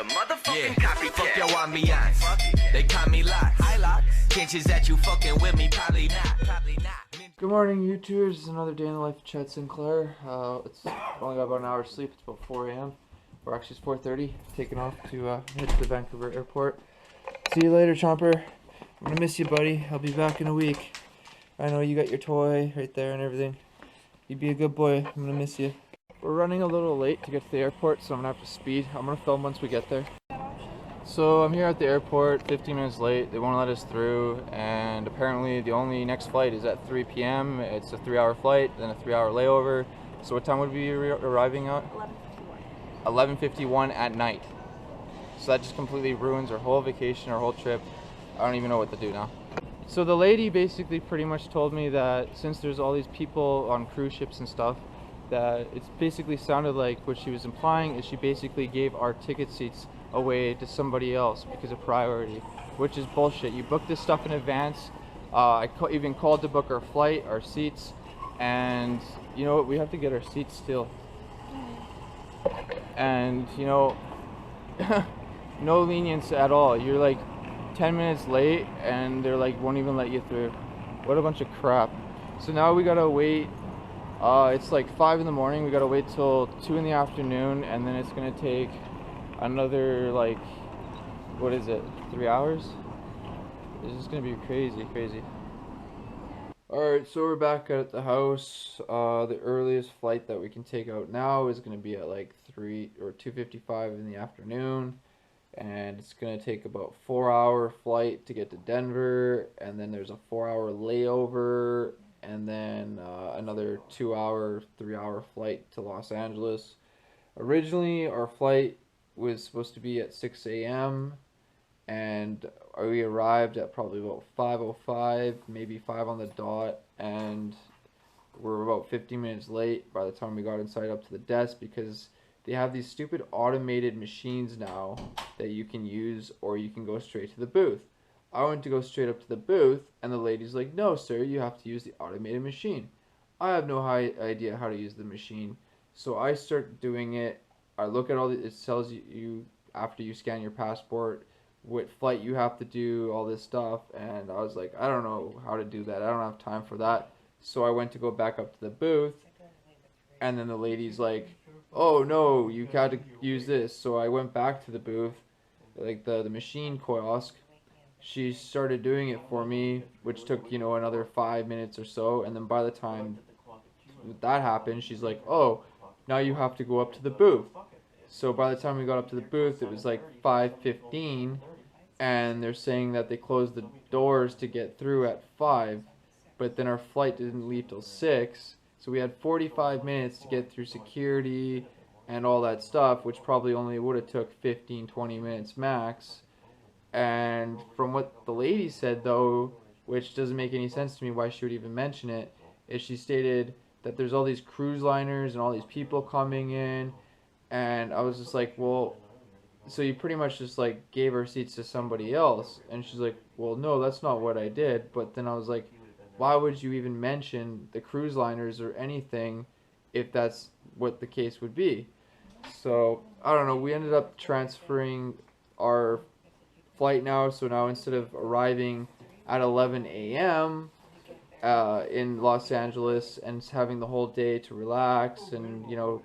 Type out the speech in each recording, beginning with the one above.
a motherfucking copycat. Fuck your ambiance. They call me lots. Chances that you fucking with me, probably not. Good morning, YouTubers. It's another day in the life of Chad Sinclair. It's only got about an hour's sleep. It's about 4 a.m. Or actually, it's 4:30. Taking off to head to the Vancouver airport. See you later, Chomper. I'm gonna miss you, buddy. I'll be back in a week. I know you got your toy right there and everything. You be a good boy. I'm gonna miss you. We're running a little late to get to the airport, so I'm gonna have to speed. I'm gonna film once we get there. So I'm here at the airport, 15 minutes late. They won't let us through, and apparently the only next flight is at 3 p.m. It's a 3-hour flight, then a 3-hour layover. So what time would we be arriving at? 11:51 at night. So that just completely ruins our whole vacation, our whole trip. I don't even know what to do now. So the lady basically pretty much told me that since there's all these people on cruise ships and stuff, that it's basically sounded like what she was implying is she basically gave our ticket seats away to somebody else because of priority, which is bullshit. You book this stuff in advance. I even called to book our flight, our seats, and you know what? We have to get our seats still. And you know, no lenience at all. You're like 10 minutes late and they're like won't even let you through. What a bunch of crap. So now we gotta wait. It's like 5 in the morning. We gotta wait till 2 in the afternoon, and then it's gonna take another, like, what is it, 3 hours? It's just gonna be crazy. Alright, so we're back at the house. The earliest flight that we can take out now is gonna be at like 3 or 2:55 in the afternoon, and it's gonna take about 4-hour flight to get to Denver, and then there's a 4-hour layover, and then another 2-hour, 3-hour flight to Los Angeles. Originally, our flight was supposed to be at 6 a.m. and we arrived at probably about 5:05, maybe 5 on the dot, and we're about 15 minutes late by the time we got inside up to the desk, because they have these stupid automated machines now that you can use, or you can go straight to the booth. I went to go straight up to the booth, and the lady's like, "No, sir, you have to use the automated machine." I have no idea how to use the machine, so I start doing it. I look at all the, it tells you after you scan your passport what flight you have to do, all this stuff, and I was like, I don't know how to do that. I don't have time for that. So I went to go back up to the booth, and then the lady's like, "Oh no, you got to use this." So I went back to the booth, like the machine kiosk. She started doing it for me, which took, you know, another 5 minutes or so, and then by the time that happened, she's like, "Oh, now you have to go up to the booth." So by the time we got up to the booth, it was like 5:15, and they're saying that they closed the doors to get through at 5, but then our flight didn't leave till 6, so we had 45 minutes to get through security and all that stuff, which probably only would have took 15-20 minutes max. And from what the lady said, though, which doesn't make any sense to me why she would even mention it, is she stated that there's all these cruise liners and all these people coming in, and I was just like, well, so you pretty much just like gave our seats to somebody else. And she's like, well, no, that's not what I did. But then I was like, why would you even mention the cruise liners or anything if that's what the case would be? So I don't know, we ended up transferring our flight now, so now instead of arriving at 11 a.m. In Los Angeles and having the whole day to relax and, you know,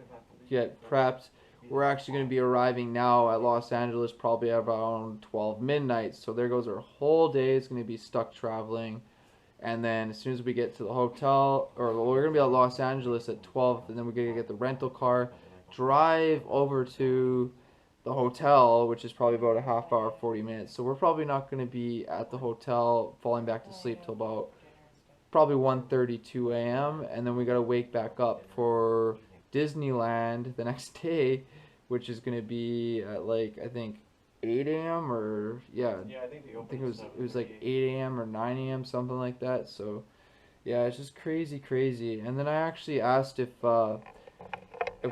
get prepped, we're actually going to be arriving now at Los Angeles probably around 12 midnight. So there goes our whole day. It's going to be stuck traveling. And then as soon as we get to the hotel, or we're going to be at Los Angeles at 12, and then we're going to get the rental car, drive over to the hotel, which is probably about a half hour, 40 minutes. So we're probably not going to be at the hotel falling back to sleep till about probably 1:32 a.m. And then we got to wake back up for Disneyland the next day, which is going to be at like, I think 8 a.m. or yeah, I think it was like 8 a.m. or 9 a.m., something like that. So yeah, it's just crazy. And then I actually asked if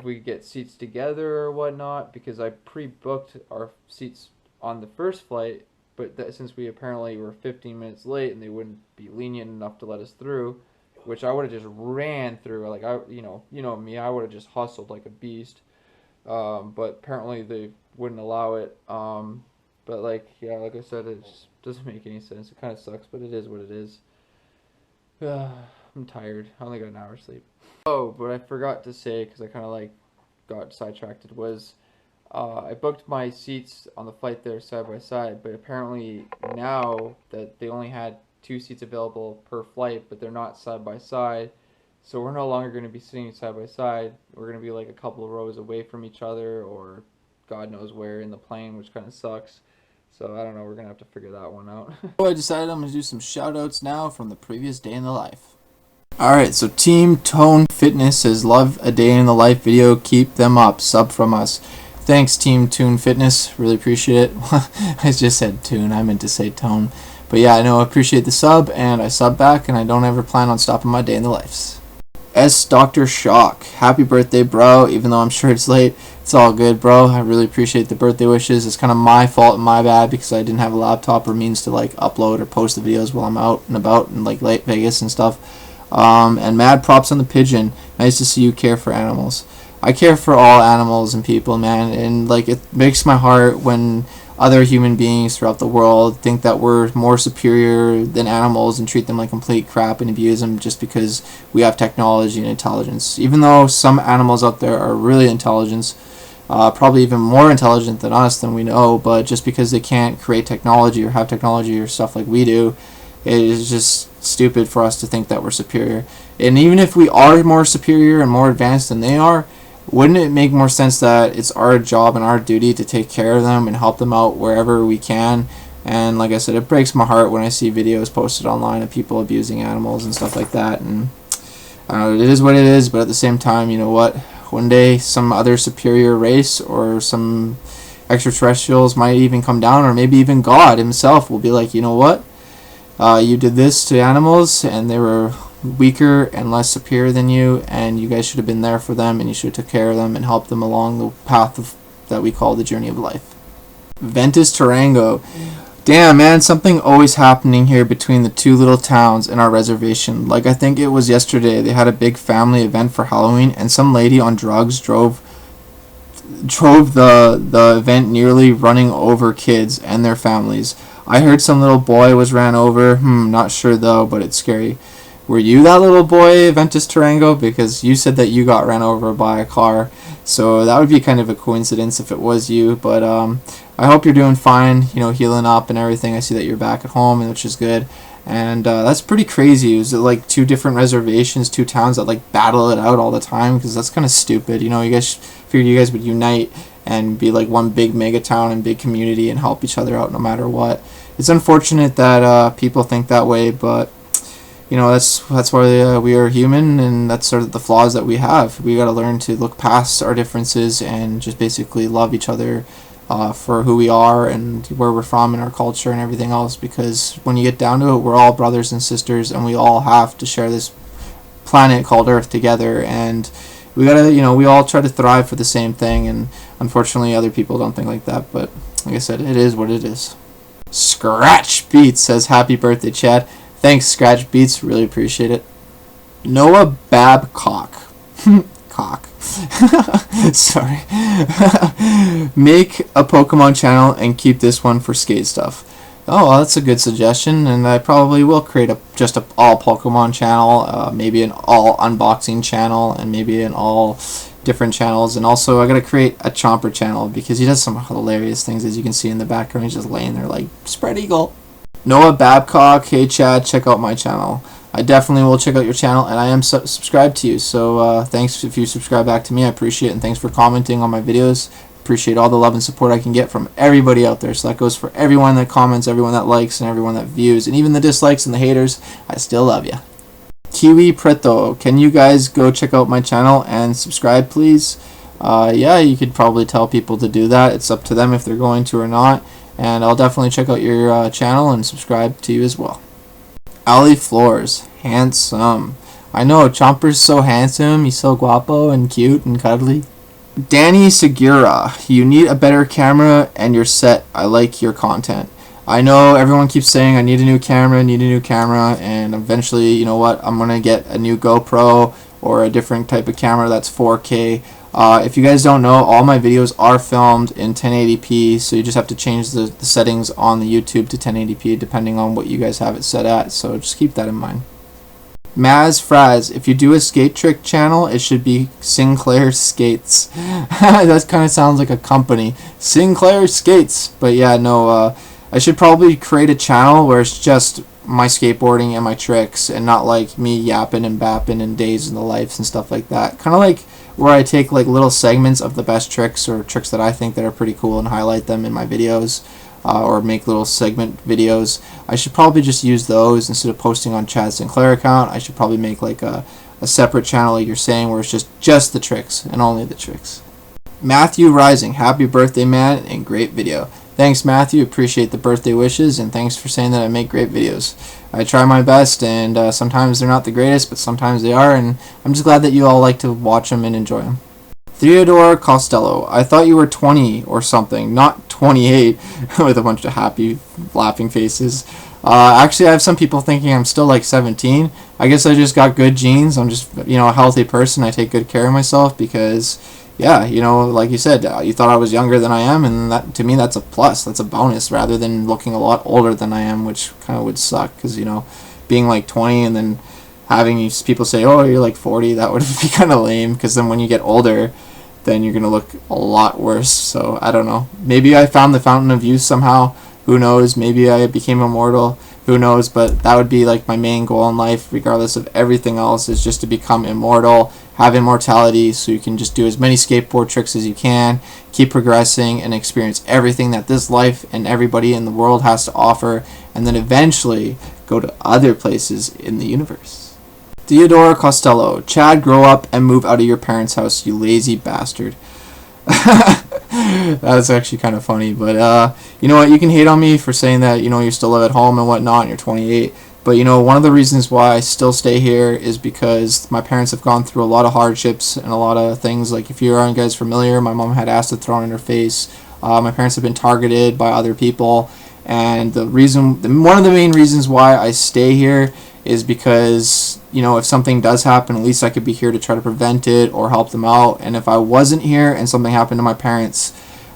we could get seats together or whatnot, because I pre-booked our seats on the first flight, but that, since we apparently were 15 minutes late and they wouldn't be lenient enough to let us through, which I would have just ran through, like, you know me, I would have just hustled like a beast. but apparently they wouldn't allow it. But like, yeah, like I said, it just doesn't make any sense. It kind of sucks, but it is what it is. I'm tired. I only got an hour's sleep. Oh, but I forgot to say, because I kind of like got sidetracked, was I booked my seats on the flight there side by side, but apparently now that they only had 2 seats available per flight, but they're not side by side, so we're no longer going to be sitting side by side. We're going to be like a couple of rows away from each other, or God knows where in the plane, which kind of sucks. So I don't know, we're going to have to figure that one out. So I decided I'm going to do some shout outs now from the previous day in the life. Alright, so Team Tone Fitness says, love a day in the life video, keep them up, sub from us. Thanks Team Tune Fitness, really appreciate it. I just said Tune, I meant to say Tone. But yeah, I know, I appreciate the sub, and I sub back, and I don't ever plan on stopping my day in the lives. S. Dr. Shock, happy birthday bro, even though I'm sure it's late. It's all good, bro. I really appreciate the birthday wishes. It's kind of my fault and my bad because I didn't have a laptop or means to like upload or post the videos while I'm out and about in like late Vegas and stuff. And mad props on the pigeon. Nice to see you care for animals. I care for all animals and people, man, and like it breaks my heart when other human beings throughout the world think that we're more superior than animals and treat them like complete crap and abuse them just because we have technology and intelligence. Even though some animals out there are really intelligent, probably even more intelligent than us than we know, but just because they can't create technology or have technology or stuff like we do, it is just stupid for us to think that we're superior. And even if we are more superior and more advanced than they are, wouldn't it make more sense that it's our job and our duty to take care of them and help them out wherever we can? And like I said, it breaks my heart when I see videos posted online of people abusing animals and stuff like that. And it is what it is, but at the same time, you know what? One day some other superior race or some extraterrestrials might even come down, or maybe even God himself will be like, you know what? You did this to animals and they were weaker and less superior than you, and you guys should have been there for them, and you should have took care of them and helped them along the path that we call the journey of life. Ventus Tarango. Damn, man, something always happening here between the two little towns and our reservation. Like, I think it was yesterday, they had a big family event for Halloween, and some lady on drugs drove the event, nearly running over kids and their families. I heard some little boy was ran over. Not sure though, but it's scary. Were you that little boy, Ventus Tarango? Because you said that you got ran over by a car. So that would be kind of a coincidence if it was you. But I hope you're doing fine, you know, healing up and everything. I see that you're back at home, which is good. And that's pretty crazy. Is it like 2 different reservations, 2 towns that like battle it out all the time? Because that's kind of stupid. You know, you guys figured you guys would unite and be like one big mega town and big community and help each other out no matter what. It's unfortunate that people think that way, but you know, that's why we are human, and that's sort of the flaws that we have. We got to learn to look past our differences and just basically love each other for who we are and where we're from and our culture and everything else, because when you get down to it, we're all brothers and sisters, and we all have to share this planet called Earth together, and we gotta, you know, we all try to thrive for the same thing, and unfortunately other people don't think like that, but like I said, it is what it is. Scratch Beats says, happy birthday, Chad. Thanks, Scratch Beats. Really appreciate it. Noah Babcock. Cock. Sorry. Make a Pokemon channel and keep this one for skate stuff. Oh, well, that's a good suggestion, and I probably will create just an all Pokemon channel, maybe an all unboxing channel, and maybe an all different channels. And also, I gotta create a Chomper channel because he does some hilarious things, as you can see in the background. He's just laying there like spread eagle. Noah Babcock, hey Chad, check out my channel. I definitely will check out your channel, and I am subscribed to you, so thanks if you subscribe back to me. I appreciate it, and thanks for commenting on my videos. Appreciate all the love and support I can get from everybody out there. So that goes for everyone that comments, everyone that likes, and everyone that views, and even the dislikes and the haters. I still love you. Kiwi Preto, can you guys go check out my channel and subscribe, please? Yeah, you could probably tell people to do that. It's up to them if they're going to or not. And I'll definitely check out your channel and subscribe to you as well. Ali Floors, handsome. I know, Chomper's so handsome. He's so guapo and cute and cuddly. Danny Segura, you need a better camera and you're set. I like your content. I know everyone keeps saying I need a new camera, and eventually, you know what, I'm going to get a new GoPro or a different type of camera that's 4K. If you guys don't know, all my videos are filmed in 1080p, so you just have to change the settings on the YouTube to 1080p depending on what you guys have it set at, so just keep that in mind. Maz Fraz, if you do a skate trick channel, it should be Sinclair Skates. That kind of sounds like a company. Sinclair Skates. But yeah, no, I should probably create a channel where it's just my skateboarding and my tricks, and not like me yapping and bapping and days in the lives and stuff like that. Kind of like where I take like little segments of the best tricks or tricks that I think that are pretty cool and highlight them in my videos. Or make little segment videos. I should probably just use those instead of posting on Chad Sinclair account. I should probably make like a separate channel like you're saying, where it's just the tricks and only the tricks. Matthew Rising, happy birthday man, and great video. Thanks Matthew, appreciate the birthday wishes, and thanks for saying that I make great videos. I try my best, and sometimes they're not the greatest, but sometimes they are, and I'm just glad that you all like to watch them and enjoy them. Theodore Costello, I thought you were 20 or something, not 28, with a bunch of happy laughing faces. Actually, I have some people thinking I'm still like 17. I guess I just got good genes. I'm just, a healthy person. I take good care of myself because, yeah, like you said, you thought I was younger than I am, and that, to me, that's a plus. That's a bonus rather than looking a lot older than I am, which kind of would suck because, being like 20 and then having these people say, oh, you're like 40, that would be kind of lame, because then when you get older, then you're going to look a lot worse. So I don't know. Maybe I found the fountain of youth somehow. Who knows? Maybe I became immortal. Who knows? But that would be like my main goal in life, regardless of everything else, is just to become immortal, have immortality, so you can just do as many skateboard tricks as you can, keep progressing, and experience everything that this life and everybody in the world has to offer, and then eventually go to other places in the universe. Theodore Costello, Chad, grow up and move out of your parents' house, you lazy bastard. That's actually kind of funny, but you know what, you can hate on me for saying that, you still live at home and whatnot, and you're 28, but one of the reasons why I still stay here is because my parents have gone through a lot of hardships and a lot of things. Like, if you aren't guys familiar, my mom had acid thrown in her face. My parents have been targeted by other people, and one of the main reasons why I stay here is because, if something does happen, at least I could be here to try to prevent it or help them out. And if I wasn't here and something happened to my parents,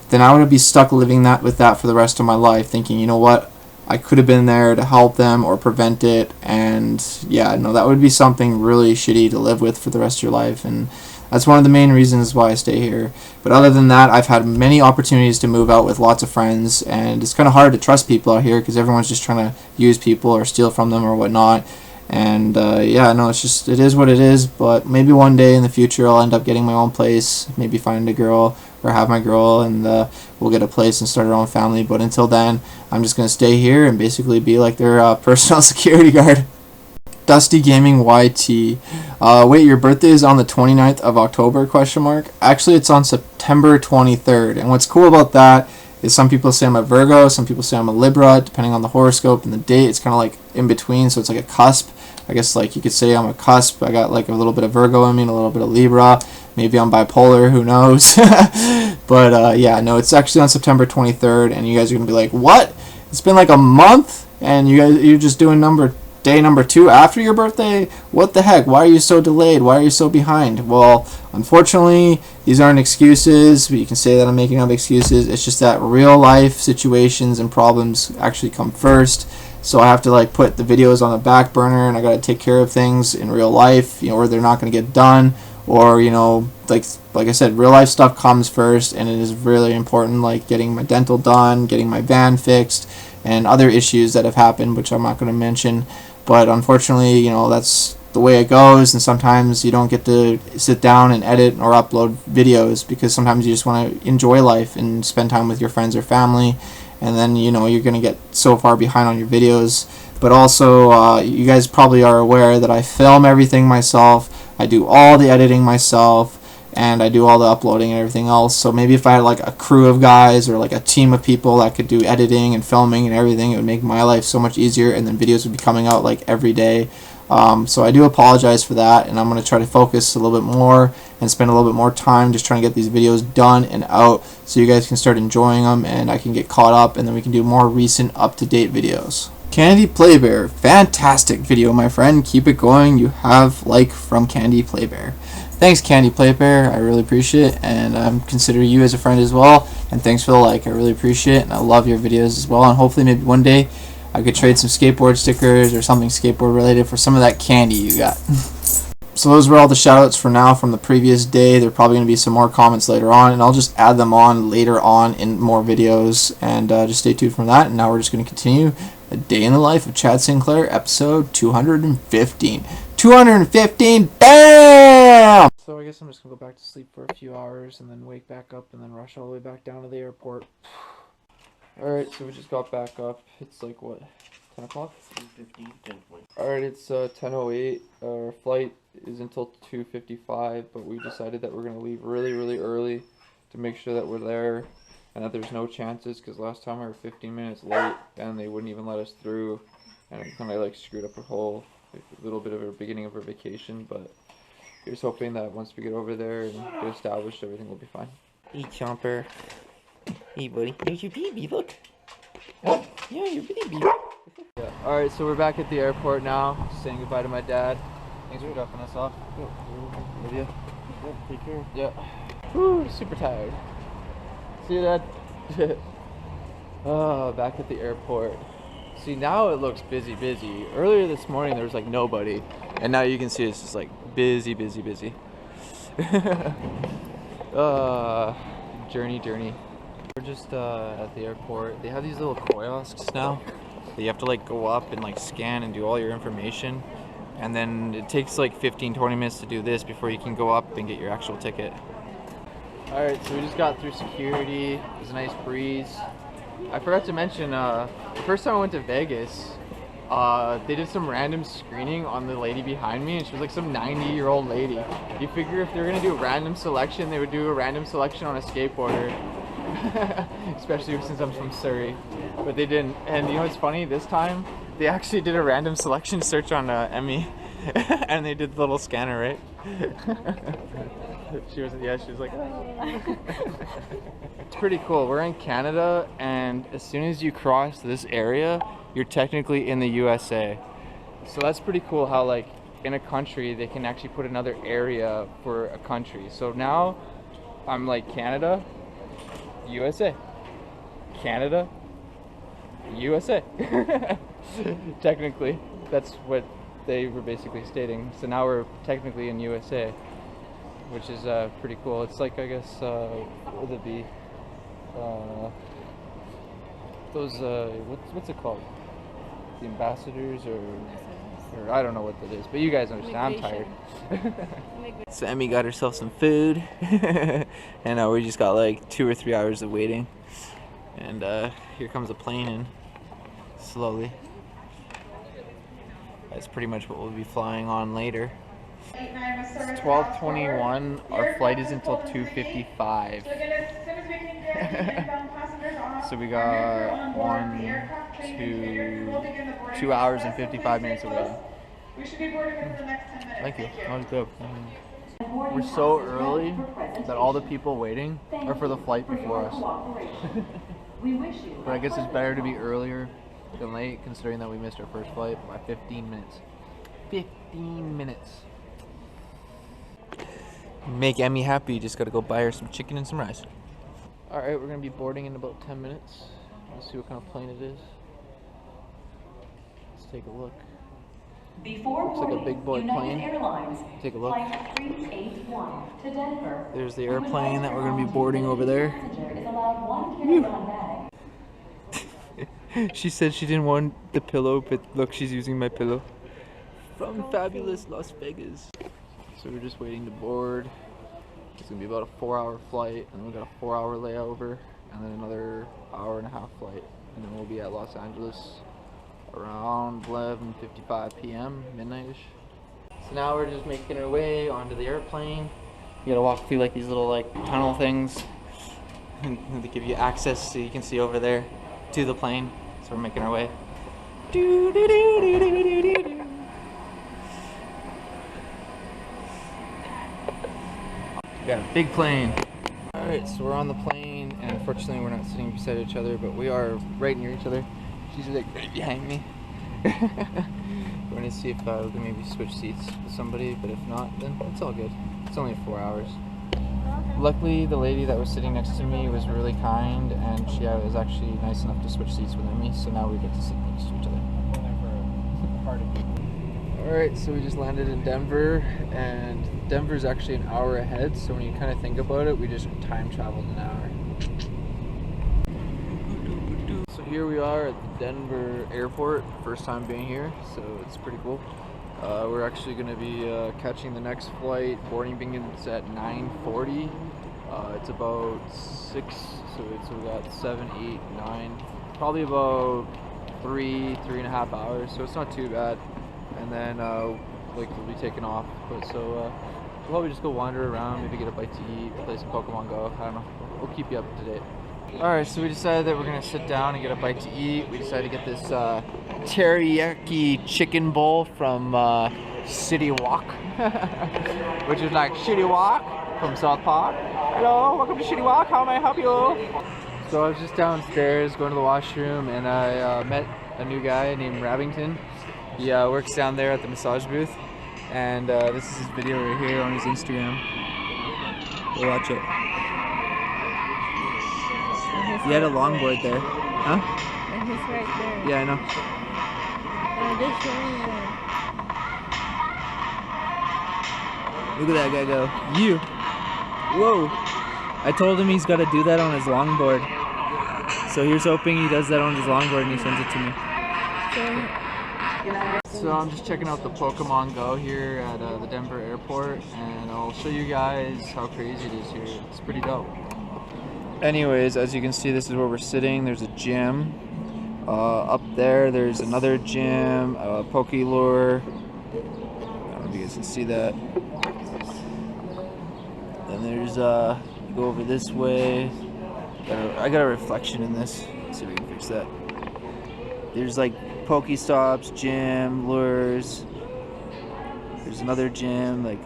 then I would be stuck living with that for the rest of my life, thinking, what, I could have been there to help them or prevent it. And yeah, no, that would be something really shitty to live with for the rest of your life. And that's one of the main reasons why I stay here. But other than that, I've had many opportunities to move out with lots of friends, and it's kind of hard to trust people out here because everyone's just trying to use people or steal from them or whatnot. And yeah, no, it is what it is. But maybe one day in the future I'll end up getting my own place, maybe find a girl or have my girl, and we'll get a place and start our own family. But until then, I'm just going to stay here and basically be like their personal security guard. Dusty Gaming YT. Wait, your birthday is on the 29th of October, ? Actually, it's on September 23rd. And what's cool about that is some people say I'm a Virgo, some people say I'm a Libra, depending on the horoscope and the date. It's kind of like in between, so it's like a cusp. I guess like you could say I'm a cusp. I got like a little bit of Virgo in me and a little bit of Libra. Maybe I'm bipolar, who knows? But yeah, no, it's actually on September 23rd, and you guys are going to be like, what? It's been like a month, and you're just doing day number 2 after your birthday? What the heck? Why are you so delayed? Why are you so behind? Well, unfortunately, these aren't excuses, but you can say that I'm making up excuses. It's just that real life situations and problems actually come first. So I have to like put the videos on the back burner, and I got to take care of things in real life, or they're not going to get done, or like I said, real life stuff comes first, and it is really important, like getting my dental done, getting my van fixed, and other issues that have happened, which I'm not going to mention. But unfortunately, that's the way it goes, and sometimes you don't get to sit down and edit or upload videos because sometimes you just want to enjoy life and spend time with your friends or family, and then you're going to get so far behind on your videos. But also, you guys probably are aware that I film everything myself, I do all the editing myself, and I do all the uploading and everything else. So maybe if I had like a crew of guys or like a team of people that could do editing and filming and everything, it would make my life so much easier, and then videos would be coming out like every day. So I do apologize for that, and I'm going to try to focus a little bit more and spend a little bit more time just trying to get these videos done and out so you guys can start enjoying them and I can get caught up, and then we can do more recent up-to-date videos. Candy Playbear, fantastic video, my friend. Keep it going. You have like from Candy Playbear. Thanks, Candy Play Bear. I really appreciate it, and I consider you as a friend as well. And thanks for the like. I really appreciate it, and I love your videos as well. And hopefully, maybe one day, I could trade some skateboard stickers or something skateboard related for some of that candy you got. So those were all the shoutouts for now from the previous day. There are probably going to be some more comments later on, and I'll just add them on later on in more videos, and just stay tuned from that. And now we're just going to continue a day in the life of Chad Sinclair, episode 215. 215, BAM! So I guess I'm just going to go back to sleep for a few hours and then wake back up and then rush all the way back down to the airport. Alright, so we just got back up. It's like, what, 10 o'clock? 10:15, 10:20. Alright, it's 10:08. Our flight is until 2:55, but we decided that we're going to leave really, really early to make sure that we're there and that there's no chances, because last time we were 15 minutes late and they wouldn't even let us through, and it kind of like screwed up a little bit of a beginning of our vacation. But here's hoping that once we get over there and get established, everything will be fine. Hey, Chomper. Hey, buddy. There's your baby, look. Oh, yeah, your baby. Yeah. Alright, so we're back at the airport now, saying goodbye to my dad. Thanks for dropping us off. Love you. Take care. Yeah. Whew, super tired. See you, Dad. Oh, back at the airport. See, now it looks busy. Earlier this morning there was like nobody, and now you can see it's just like busy. Journey. We're just at the airport. They have these little kiosks now that you have to like go up and like scan and do all your information, and then it takes like 15-20 minutes to do this before you can go up and get your actual ticket. Alright, so we just got through security. It was a nice breeze. I forgot to mention, the first time I went to Vegas, they did some random screening on the lady behind me, and she was like some 90-year-old lady. You figure if they were going to do a random selection, they would do a random selection on a skateboarder. Especially since I'm from Surrey. But they didn't. And you know what's funny? This time, they actually did a random selection search on Emmy. And they did the little scanner, right? She was like, oh. It's pretty cool. We're in Canada, and as soon as you cross this area, you're technically in the USA. So that's pretty cool how, like, in a country, they can actually put another area for a country. So now, I'm like, Canada, USA. Canada, USA. Technically, that's what they were basically stating. So now we're technically in USA, which is pretty cool. It's like, I guess, what would it be? Those, what's it called? The ambassadors, or I don't know what that is, but you guys understand. I'm tired. So Emmy got herself some food, and we just got like 2 or 3 hours of waiting. And here comes a plane in, slowly. That's pretty much what we'll be flying on later. It's 12:21. Our flight is until 2:55. So we got 2 hours and 55 minutes of waiting. Thank you. That was good. We're so early that all the people waiting are for the flight before us. But I guess it's better to be earlier than late, considering that we missed our first flight by 15 minutes. 15 minutes. Make Emmy happy, you just gotta go buy her some chicken and some rice. Alright, we're gonna be boarding in about 10 minutes. Let's see what kind of plane it is. Let's take a look. Looks like a big boy plane. Airlines, Take a look. Flight 381 to Denver. There's the airplane that we're gonna be boarding over there. Passenger is allowed one carry-on bag. She said she didn't want the pillow, but look, she's using my pillow. From fabulous Las Vegas. So we're just waiting to board. It's gonna be about a 4-hour flight, and then we got a 4-hour layover, and then another hour-and-a-half flight, and then we'll be at Los Angeles around 11:55 p.m., midnight-ish. So now we're just making our way onto the airplane. You gotta walk through like these little like tunnel things, and they give you access so you can see over there to the plane. So we're making our way. We got a big plane. Alright, so we're on the plane, and unfortunately we're not sitting beside each other, but we are right near each other. She's like right behind me. We're gonna see if we can maybe switch seats with somebody, but if not, then it's all good. It's only 4 hours. Luckily, the lady that was sitting next to me was really kind, and she was actually nice enough to switch seats with me, so now we get to sit next to each other. Alright, so we just landed in Denver, and Denver's actually an hour ahead, so when you kind of think about it, we just time traveled an hour. So here we are at the Denver airport, first time being here, so it's pretty cool. We're actually going to be catching the next flight. Boarding begins at 9:40. It's about 6, so we got 7, 8, 9, probably about 3.5 hours, so it's not too bad. And then we'll be taking off. But so we'll probably just go wander around, maybe get a bite to eat, play some Pokemon Go. I don't know. We'll keep you up to date. Alright, so we decided that we're going to sit down and get a bite to eat. We decided to get this teriyaki chicken bowl from City Walk, which is like Shitty Walk from South Park. Hello, welcome to Shitty Walk. How may I help you? So I was just downstairs going to the washroom, and I met a new guy named Rabington. He works down there at the massage booth, and this is his video right here on his Instagram. Go watch it. He had a longboard there. Huh? And he's right there. Yeah, I know. This one. Look at that guy go. You. Whoa. I told him he's got to do that on his longboard. So here's hoping he does that on his longboard and he sends it to me. So I'm just checking out the Pokemon Go here at the Denver airport, and I'll show you guys how crazy it is here. It's pretty dope. Anyways, as you can see, this is where we're sitting. There's a gym. Up there, there's another gym, Poke Lure. I don't know if you guys can see that. Then there's, you go over this way. I got a reflection in this. Let's see if we can fix that. There's like Pokestops, gym, lures. There's another gym. Like,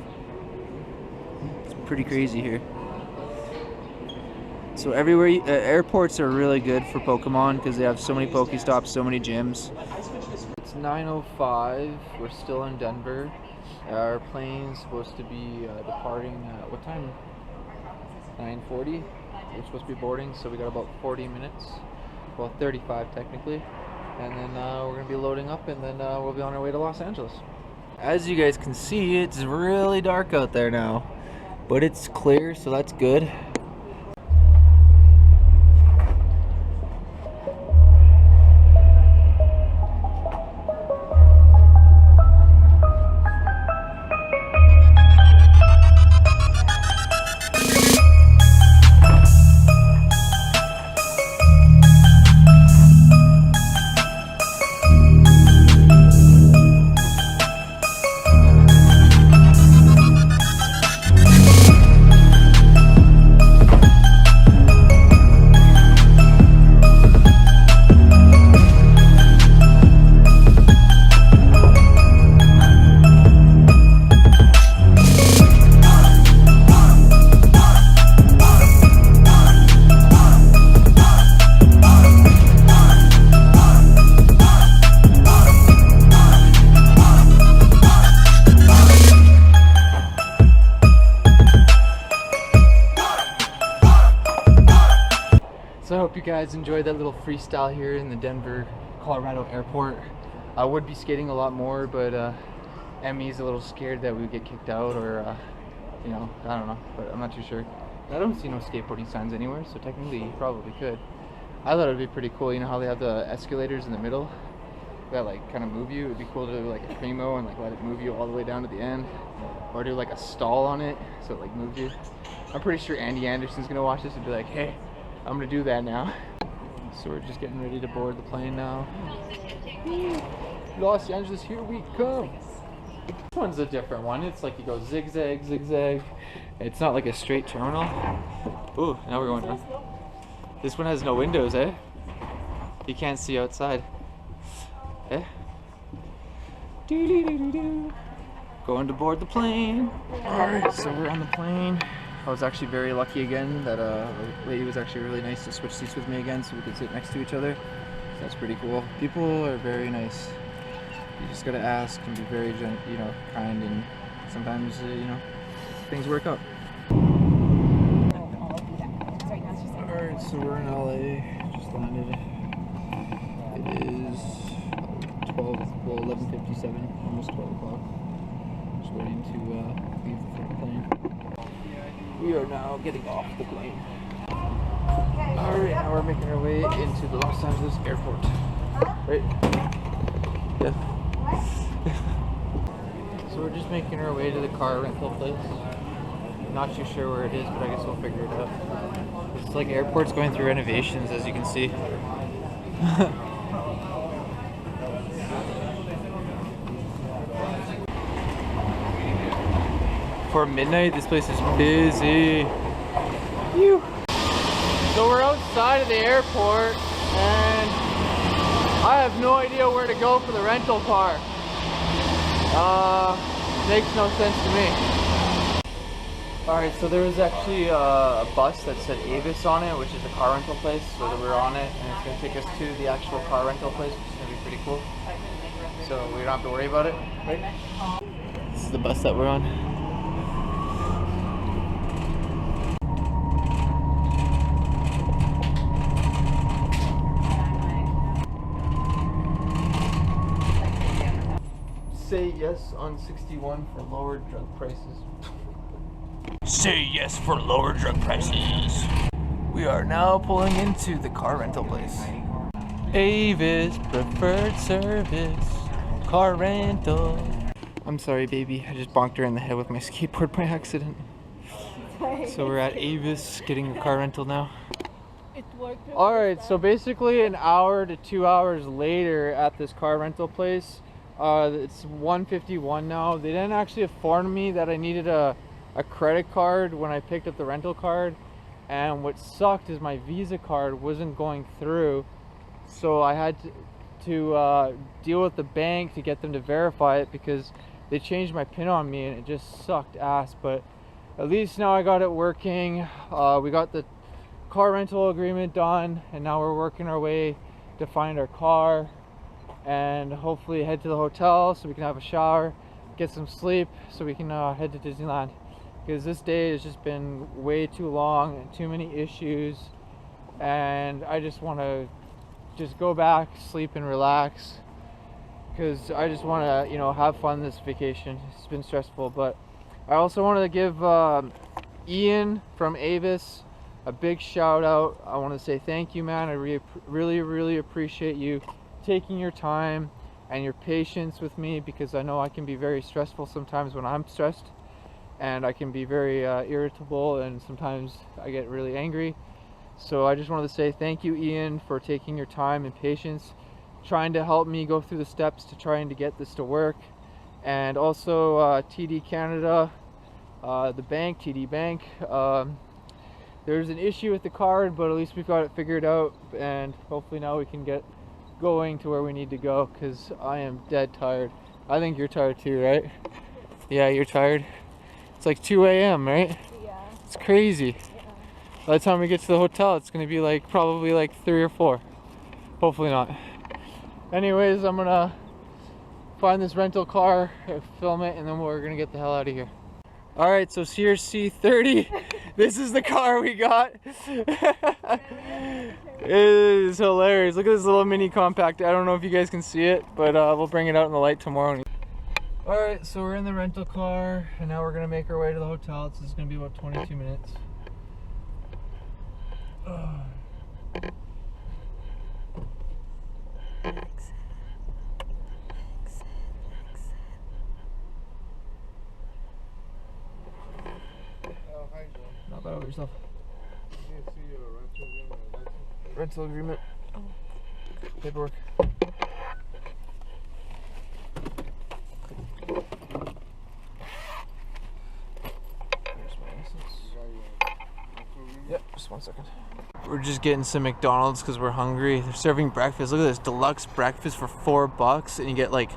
it's pretty crazy here. So everywhere, airports are really good for Pokemon because they have so many Pokestops, so many gyms. It's 9:05. We're still in Denver. Our plane's supposed to be departing at what time? 9:40. We're supposed to be boarding, so we got about 40 minutes. Well, 35 technically. And then we're going to be loading up, and then we'll be on our way to Los Angeles. As you guys can see, it's really dark out there now. But it's clear, so that's good. So I hope you guys enjoyed that little freestyle here in the Denver, Colorado airport. I would be skating a lot more, but Emmy's a little scared that we would get kicked out, or you know, I don't know, but I'm not too sure. I don't see no skateboarding signs anywhere, so technically you probably could. I thought it would be pretty cool. You know how they have the escalators in the middle that like kind of move you? It'd be cool to do like a primo and like let it move you all the way down to the end, or do like a stall on it so it like moves you. I'm pretty sure Andy Anderson's gonna watch this and be like, hey, I'm gonna do that now. So we're just getting ready to board the plane now. Los Angeles, here we come. This one's a different one. It's like you go zigzag, zigzag. It's not like a straight terminal. Ooh, now we're going down. This one has no windows, eh? You can't see outside. Eh? Going to board the plane. Alright, so we're on the plane. I was actually very lucky again that the lady was actually really nice to switch seats with me again so we could sit next to each other. So that's pretty cool. People are very nice. You just gotta ask and be very, kind, and sometimes, things work out. Alright, so we're in LA, just landed. It is 11:57, almost 12 o'clock. Just waiting to leave the plane. We are now getting off the plane. Alright, now we're making our way into the Los Angeles airport. Right? Yeah. So we're just making our way to the car rental place. Not too sure where it is, but I guess we'll figure it out. It's like airport's going through renovations, as you can see. For midnight, this place is busy. Phew. So we're outside of the airport, and I have no idea where to go for the rental car. Makes no sense to me. Alright, so there was actually a bus that said Avis on it, which is a car rental place, so that we're on it, and it's going to take us to the actual car rental place, which is going to be pretty cool. So we don't have to worry about it, right? This is the bus that we're on. Say yes on 61 for lower drug prices. Say yes for lower drug prices. We are now pulling into the car rental place. Avis preferred service. Car rental. I'm sorry, baby. I just bonked her in the head with my skateboard by accident. So we're at Avis getting a car rental now. Alright, so basically an hour to 2 hours later at this car rental place. It's 1:51 now. They didn't actually inform me that I needed a credit card when I picked up the rental card, and what sucked is my Visa card wasn't going through, so I had to deal with the bank to get them to verify it because they changed my PIN on me and it just sucked ass. But at least now I got it working. We got the car rental agreement done, and now we're working our way to find our car and hopefully head to the hotel so we can have a shower, get some sleep, so we can head to Disneyland, because this day has just been way too long and too many issues, and I just want to just go back, sleep and relax, because I just want to, you know, have fun this vacation. It's been stressful. But I also wanted to give Ian from Avis a big shout out. I want to say thank you, man. I really appreciate you taking your time and your patience with me, because I know I can be very stressful sometimes when I'm stressed, and I can be very irritable, and sometimes I get really angry. So I just wanted to say thank you, Ian, for taking your time and patience, trying to help me go through the steps to trying to get this to work. And also TD Canada, the bank, TD Bank, there's an issue with the card, but at least we've got it figured out, and hopefully now we can get going to where we need to go, because I am dead tired. I think you're tired too, right? Yeah, you're tired. It's like 2 a.m., right? Yeah. It's crazy. Yeah. By the time we get to the hotel, it's gonna be like probably like 3 or 4. Hopefully not. Anyways, I'm gonna find this rental car, film it, and then we're gonna get the hell out of here. All right, so CRC 30. This is the car we got. It is hilarious. Look at this little mini compact. I don't know if you guys can see it, but we'll bring it out in the light tomorrow. All right, so we're in the rental car, and now we're gonna make our way to the hotel. This is gonna be about 22 minutes. Not bad. Over yourself. Rental agreement. Paperwork. Yep, just 1 second. We're just getting some McDonalds because we're hungry. They're serving breakfast. Look at this deluxe breakfast for $4, and you get like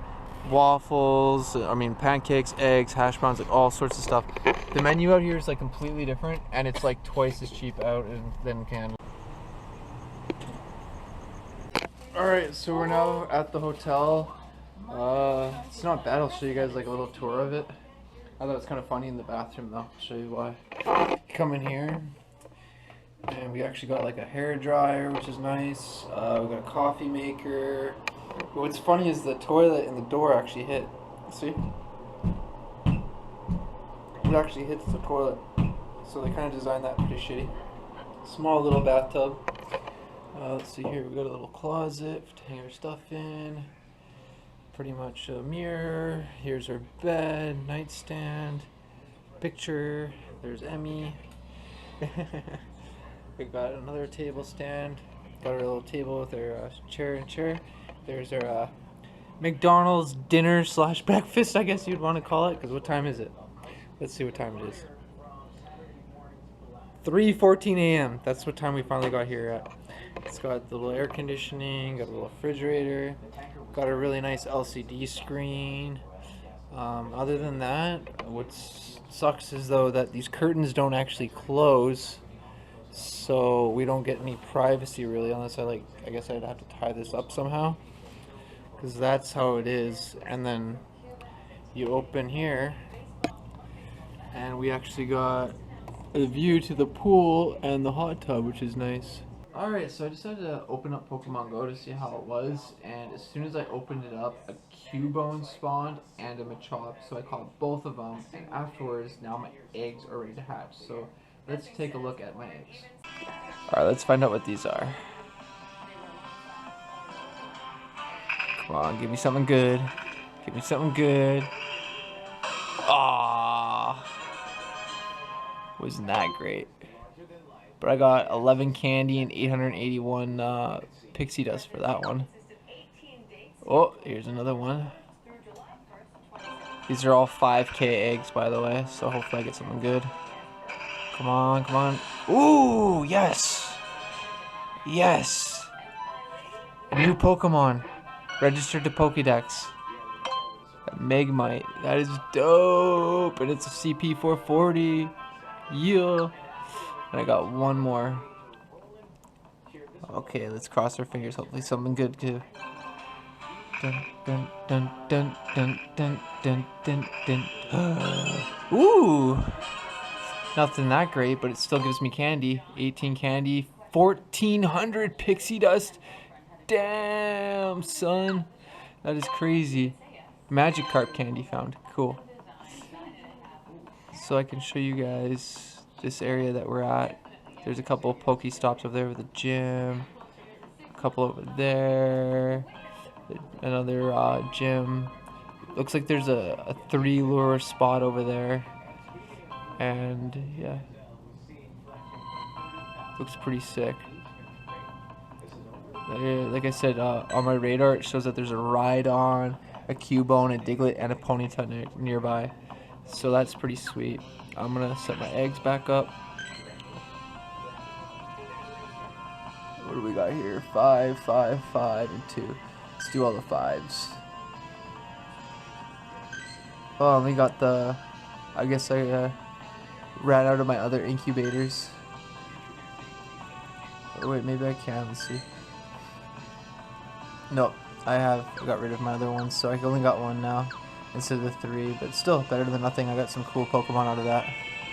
waffles, pancakes, eggs, hash browns, like all sorts of stuff. The menu out here is like completely different, and it's like twice as cheap out than Canada. Alright, so we're now at the hotel. It's not bad. I'll show you guys like a little tour of it. I thought it was kind of funny in the bathroom though. I'll show you why. You come in here, and we actually got like a hair dryer, which is nice. We got a coffee maker. But what's funny is the toilet and the door actually hit. See? It actually hits the toilet. So they kind of designed that pretty shitty. Small little bathtub. Let's see here. We got a little closet to hang our stuff in. Pretty much a mirror. Here's our bed, nightstand, picture. There's Emmy. We got another table stand. Got our little table with our chair and chair. There's our McDonald's dinner / breakfast, I guess you'd want to call it. Because what time is it? Let's see what time it is. 3:14 a.m. That's what time we finally got here at. It's got the little air conditioning, got a little refrigerator, got a really nice LCD screen. Other than that, what sucks is though that these curtains don't actually close, so we don't get any privacy really, unless I guess I'd have to tie this up somehow, because that's how it is. And then you open here, and we actually got a view to the pool and the hot tub, which is nice. Alright, so I decided to open up Pokemon Go to see how it was, and as soon as I opened it up, a Cubone spawned and a Machop, so I caught both of them, and afterwards, now my eggs are ready to hatch. So let's take a look at my eggs. Alright, let's find out what these are. Come on, give me something good. Give me something good. Aww. Wasn't that great. But I got 11 candy and 881 pixie dust for that one. Oh, here's another one. These are all 5K eggs, by the way, so hopefully I get something good. Come on, come on. Ooh, yes! Yes! A new Pokemon. Registered to Pokédex. A Magmite. That is dope! And it's a CP 440. Yeah! And I got one more. Okay, let's cross our fingers. Hopefully something good too. Dun dun dun dun dun dun dun dun dun. Ooh! Nothing that great, but it still gives me candy. 18 candy, 1400 pixie dust. Damn, son. That is crazy. Magikarp candy found. Cool. So I can show you guys this area that we're at. There's a couple of Pokestops over there with a gym. A couple over there. Another gym. Looks like there's a 3 lure spot over there. And yeah. Looks pretty sick. Like I said, on my radar it shows that there's a Rhydon, a Cubone, a Diglett, and a Ponyta nearby. So that's pretty sweet. I'm gonna set my eggs back up. What do we got here? 5, 5, 5, and 2. Let's do all the 5s. Oh, I only got the... I guess I ran out of my other incubators. Oh, wait, maybe I can. Let's see. Nope, I got rid of my other ones, so I only got one now instead of the 3, but still better than nothing. I got some cool Pokemon out of that.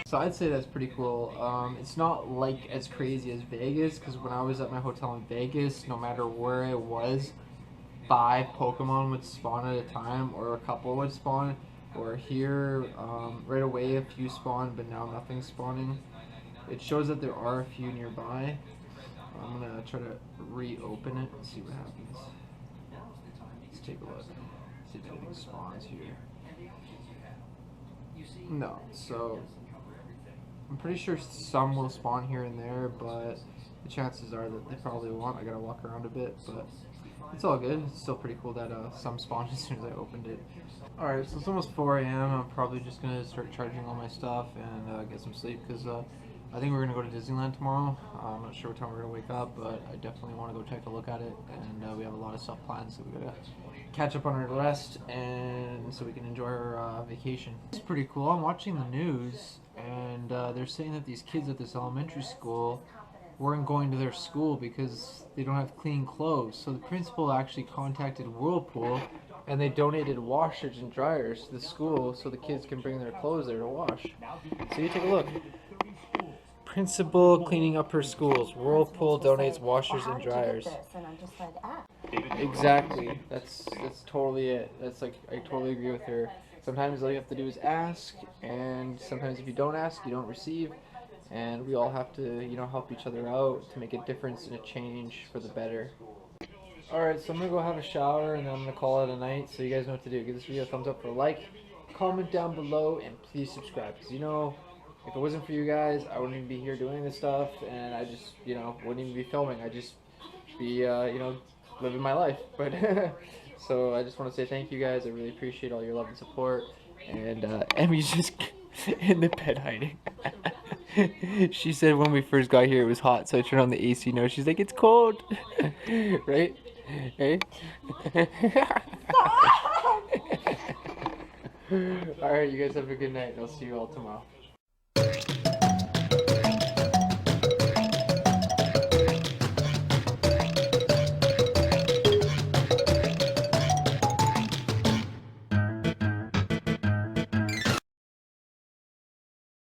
So I'd say that's pretty cool. It's not like as crazy as Vegas, because when I was at my hotel in Vegas, no matter where I was, 5 Pokemon would spawn at a time, or a couple would spawn. Or here, right away a few spawned, but now nothing's spawning. It shows that there are a few nearby. I'm gonna try to reopen it and see what happens. Let's take a look. See if anything spawns here. No, so I'm pretty sure some will spawn here and there, but the chances are that they probably won't. I gotta walk around a bit, but it's all good. It's still pretty cool that some spawned as soon as I opened it. Alright, so it's almost 4 a.m. I'm probably just gonna start charging all my stuff and get some sleep, because I think we're gonna go to Disneyland tomorrow. I'm not sure what time we're gonna wake up, but I definitely want to go take a look at it, and we have a lot of stuff planned, so we gotta catch up on our rest, and so we can enjoy our vacation. It's pretty cool. I'm watching the news, and they're saying that these kids at this elementary school weren't going to their school because they don't have clean clothes. So the principal actually contacted Whirlpool And they donated washers and dryers to the school so the kids can bring their clothes there to wash. So you take a look. Principal cleaning up her schools. Whirlpool donates washers and dryers. Exactly. That's totally it. That's like, I totally agree with her. Sometimes all you have to do is ask, and sometimes if you don't ask, you don't receive. And we all have to, you know, help each other out to make a difference and a change for the better. Alright, so I'm going to go have a shower and then I'm going to call it a night. So you guys know what to do. Give this video a thumbs up for a like, comment down below, and please subscribe. Because, you know, if it wasn't for you guys, I wouldn't even be here doing this stuff. And I just, you know, wouldn't even be filming. I'd just be, you know, living my life. But so I just want to say thank you guys. I really appreciate all your love and support. And Emmy's just in the bed hiding. She said when we first got here it was hot, so I turned on the AC. No, she's like, it's cold. Right? Hey? Alright, you guys have a good night, and I'll see you all tomorrow.